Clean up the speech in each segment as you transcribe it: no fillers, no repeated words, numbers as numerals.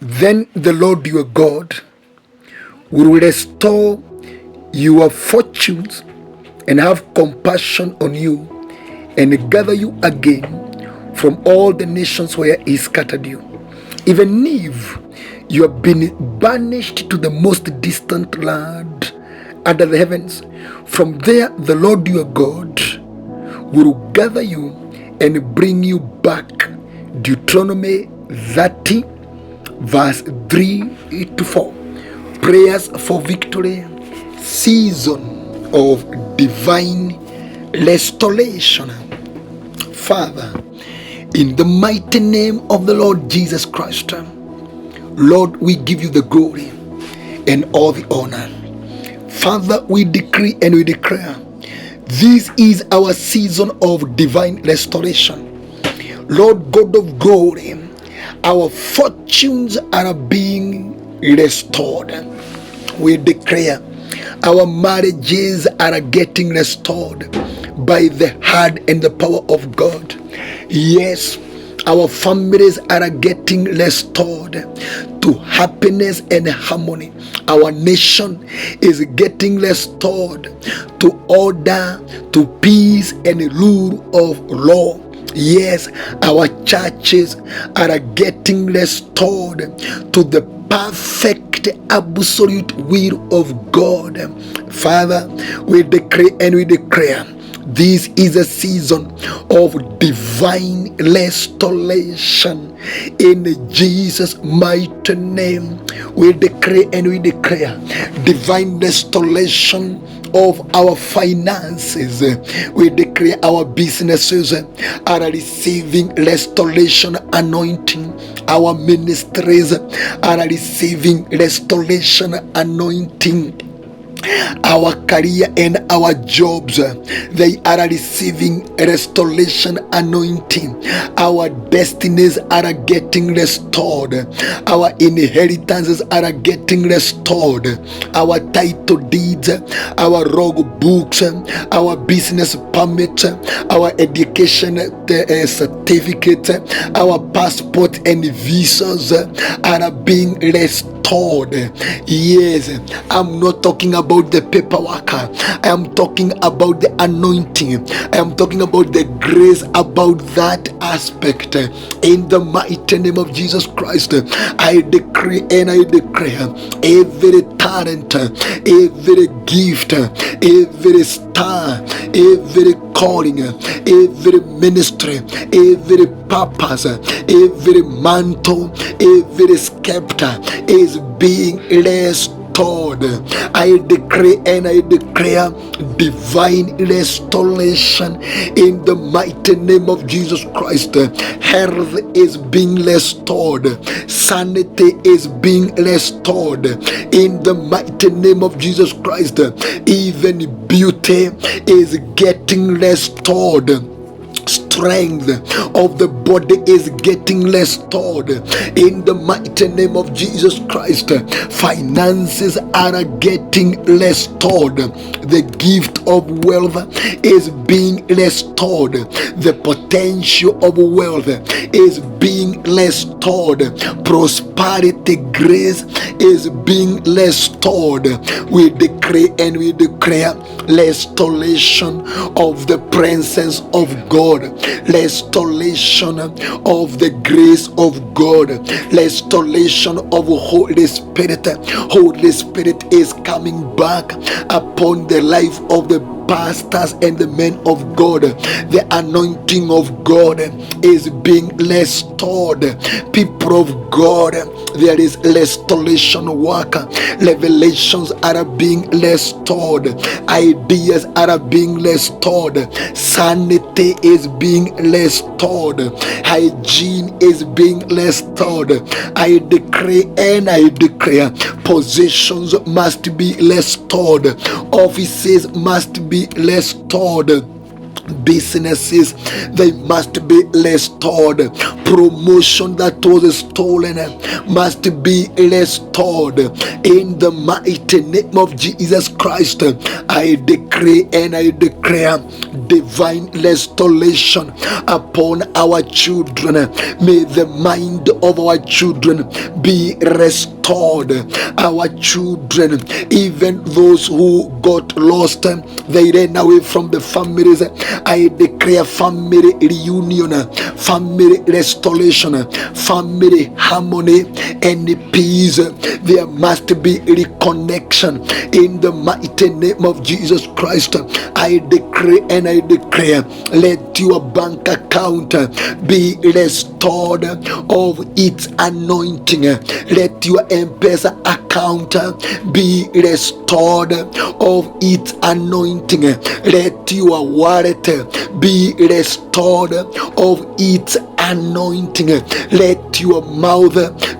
Then the Lord your God will restore your fortunes and have compassion on you and gather you again from all the nations where he scattered you. Even if you have been banished to the most distant land under the heavens, from there the Lord your God will gather you and bring you back. Deuteronomy 30 verse 3 to 4. Prayers for victory, season of divine restoration. Father, in the mighty name of the Lord Jesus Christ, Lord, we give you the glory and all the honor. Father, we decree and we declare, this is our season of divine restoration. Lord God of glory, our fortunes are being restored. We declare our marriages are getting restored by the hand and the power of God. Yes, our families are getting restored to happiness and harmony. Our nation is getting restored to order, to peace and rule of law. Yes, our churches are getting restored to the perfect absolute will of God. Father, we decree and we declare, this is a season of divine restoration in Jesus' mighty name. We decree and we declare divine restoration of our finances. We declare our businesses are receiving restoration anointing. Our ministries are receiving restoration anointing. Our career and our jobs, they are receiving restoration anointing. Our destinies are getting restored. Our inheritances are getting restored. Our title deeds, our log books, our business permit, our education certificate, our passport and visas are being restored. Yes, I'm not talking about the paperwork. I am talking about the anointing. I am talking about the grace about that aspect. In the mighty name of Jesus Christ, I decree and I declare every talent, every gift, every star, every calling, every ministry, every purpose, every mantle, every scepter is being restored. I decree and I declare divine restoration in the mighty name of Jesus Christ. Health is being restored. Sanity is being restored in the mighty name of Jesus Christ. Even beauty is getting restored. Strength of the body is getting restored in the mighty name of Jesus Christ. Finances are getting restored. The gift of wealth is being restored. The potential of wealth is being restored. Prosperity, grace is being restored. We decree and we declare restoration of the presence of God, restoration of the grace of God, restoration of Holy Spirit. Holy Spirit is coming back upon the life of the pastors and the men of God. The anointing of God is being restored. People of God, there is restoration work. Revelations are being restored. Ideas are being restored. Sanity is being restored. Hygiene is being restored. I decree and I declare positions must be restored. Offices must be restored. Businesses, they must be restored. Promotion that was stolen must be restored. In the mighty name of Jesus Christ, I decree and I declare divine restoration upon our children. May the mind of our children be restored. Our children, even those who got lost, they ran away from the families. I declare family reunion, family restoration, family harmony and peace. There must be reconnection in the mighty name of Jesus Christ. I decree and I declare, let your bank account be restored of its anointing. Let your M-Pesa account be restored of its anointing. Let your wallet be restored of its anointing. Let your mouth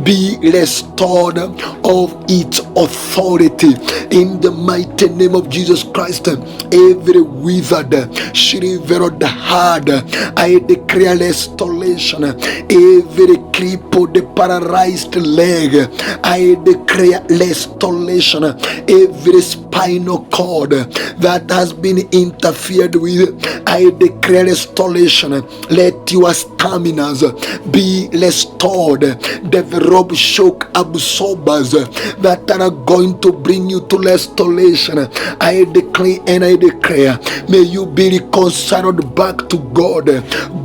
be restored of its authority. In the mighty name of Jesus Christ, every withered, shriveled heart, I declare restoration. Every crippled, paralyzed leg, I declare restoration. Every spinal cord that has been interfered with, I declare restoration. Let your staminas be restored. Develop shock absorbers that are going to bring you to restoration. I declare and I declare, may you be reconciled back to God.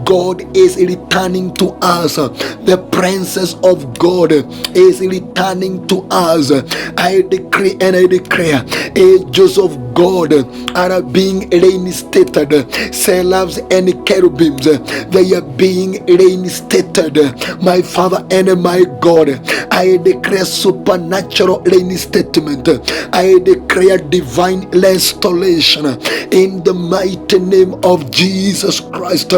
God is returning to us. The presence of God is returning to us. I decree and I declare, angels of God are being reinstated. Seraphs and cherubims, they are being reinstated. My Father and my God, I declare supernatural reinstatement. I declare divine restoration in the mighty name of Jesus Christ.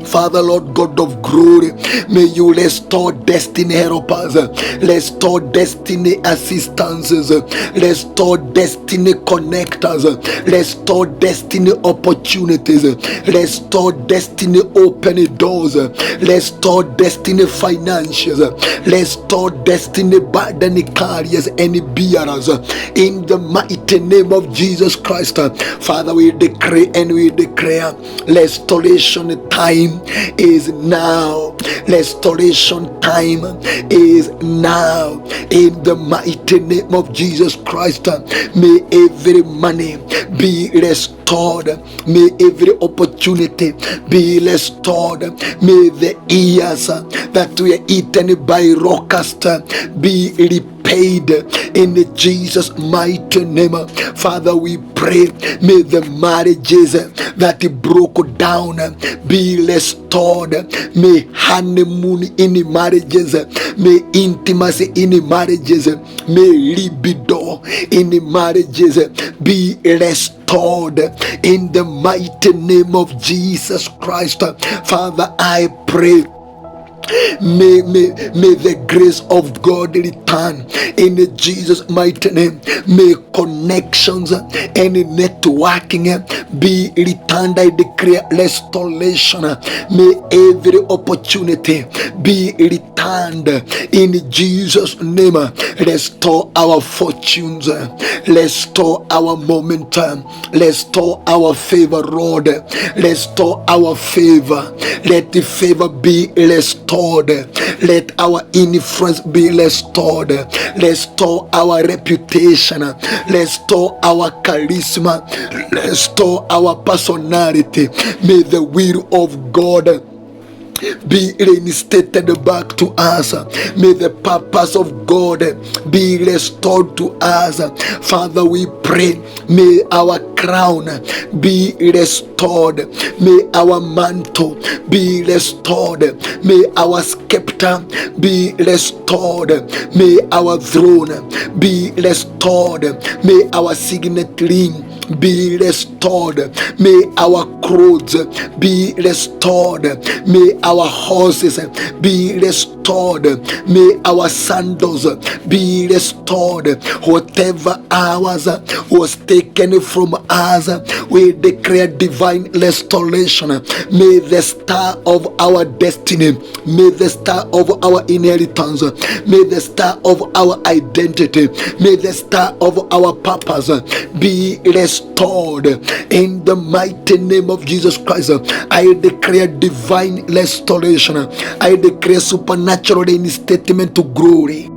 Father, Lord God of glory, may you restore destiny helpers, restore destiny assistances, restore destiny connectors, restore destiny opportunities, restore destiny open doors, restore destiny finances, restore destiny burden carriers and bearers. In the mighty name of Jesus Christ, Father, we decree and we declare restoration time is now. Restoration time is now. In the mighty name of Jesus Christ, may every money be restored. May every opportunity be restored. May the years that were eaten by locusts be repaid in Jesus' mighty name. Father, we pray, may the marriages that broke down be restored. May honeymoon in marriages, may intimacy in marriages, may libido in marriages be restored in the mighty name of Jesus Christ. Father, I pray, may the grace of God return in Jesus' mighty name. May connections and networking be returned. I declare restoration. May every opportunity be returned in Jesus' name. Restore our fortunes, restore our momentum, restore our favor, Lord. Restore our favor. Let the favor be restored. Let our influence be restored. Restore our reputation. Restore our charisma. Restore our personality. May the will of God be reinstated back to us. May the purpose of God be restored to us. Father, we pray, may our crown be restored. May our mantle be restored. May our scepter be restored. May our throne be restored. May our signet ring be restored restored. May our clothes be restored. May our horses be restored. May our sandals be restored. Whatever ours was taken from us, we declare divine restoration. May the star of our destiny, may the star of our inheritance, may the star of our identity, may the star of our purpose be restored in the mighty name of Jesus Christ. I declare divine restoration. I declare supernatural reinstatement to glory.